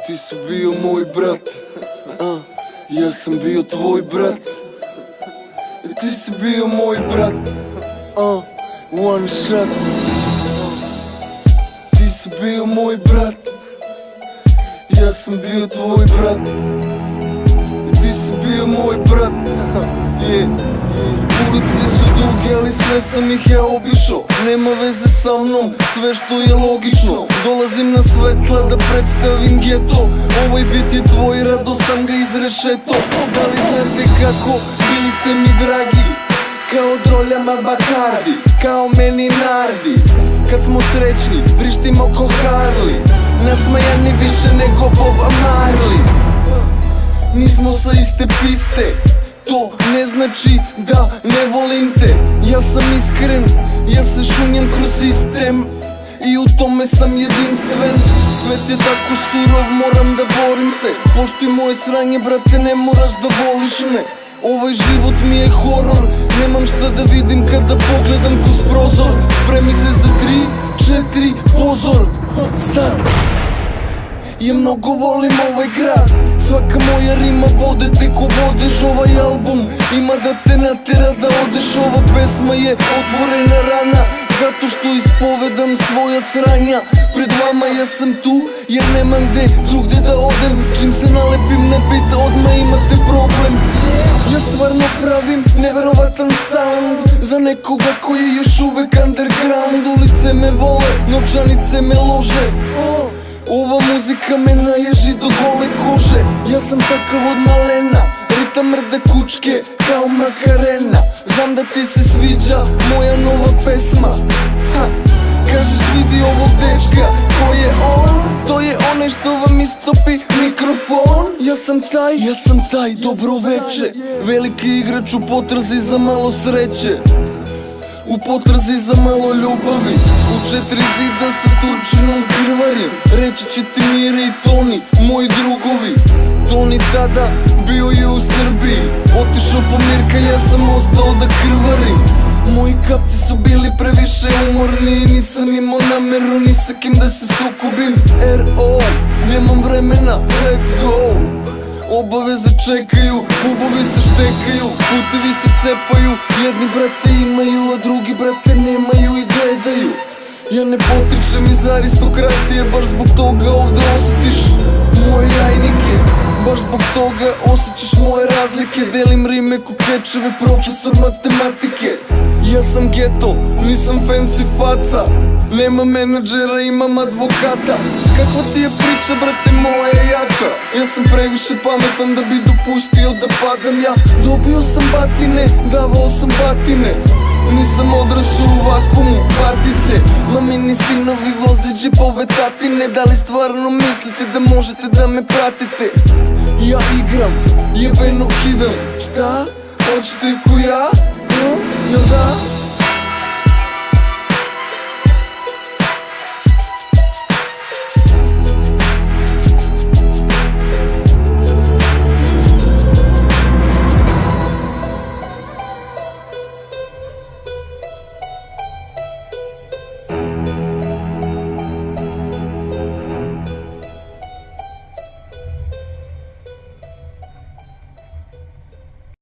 Ti si bio moj brat, ja sam bio tvoj brat. Ti si bio moj brat, one shot. Ti si bio moj brat, ja sam bio tvoj brat. Ti si bio moj brat, yeah. Ulice su duge, ali sve sam ih ja obišao. Nema veze sa mnom, sve što je logično. Dolazim na svetla da predstavim geto. Ovaj bit je tvoj, rado sam ga izrešeto. Da li znate kako, bili ste mi dragi, kao droljama Bacardi, kao meni Nardi. Kad smo srećni, vrištimo ko Harley, nasmajani više nego Bob Marley. Nismo sa iste piste, to ne znači da ne volim te. Ja sam iskren, ja se šunjem kroz sistem i u tome sam jedinstven. Svet je tako surov, moram da borim se. Poštuj moje sranje, brate, ne moraš da voliš me. Ovaj život mi je horor, nemam šta da vidim kada pogledam kroz prozor. Spremi se za 3, 4, pozor. Sad ja mnogo volim ovaj grad, svaka moja rima vode te ko vodeš. Ovaj album ima da te natera da odeš. Ova pesma je otvorena rana, zato što ispovedam svoja sranja. Pred vama ja sam tu, jer nemam gde drugde da odem. Čim se nalepim na bit, odmah imate problem. Ja stvarno pravim neverovatan sound za nekoga koji je još uvek underground. Ulice me vole, novčanice me lože, ova muzika me naježi do gole kože. Ja sam takav od malena, ritam mrde kučke kao Makarena. Znam da ti se sviđa moja nova pesma, kažeš vidi ovog dečka, ko je on? To je onaj što vam istopi mikrofon. Ja sam taj, dobro veče, veliki igrač u potrazi za malo sreće, u potrazi za malo ljubavi. U 4 zida sa Turčinom krvarim, reći će ti Mire i Toni, moji drugovi. Toni tada bio je u Srbiji, otišao po Mirka, ja sam ostao da krvarim. Moji kapci su bili previše umorni i nisam imao nameru ni sa kim da se sukobim. R.O. nemam vremena, let's go. Obaveze čekaju, bubovi se štekaju, putevi se cepaju. Jedni brate imaju, a drugi brate nemaju i gledaju. Ja ne potičem iz aristokratije, baš zbog toga ovde osjetiš moje jajnike. Baš zbog toga osjećaš moje razlike. Delim rime ko kečeve, profesor matematike. Ja sam geto, nisam fancy faca, nemam menadžera, imam advokata. Kakva ti je priča, brate, moja je jača. Ja sam previše pametan da bi dopustio da padam. Ja dobio sam batine, davao sam batine. Nisam odrasao u vakumu, batice, mamini sinovi voze džipove tatine. Da li stvarno mislite da možete da me pratite? Ja igram, jebeno kidam. Šta? Hoćete ko ja?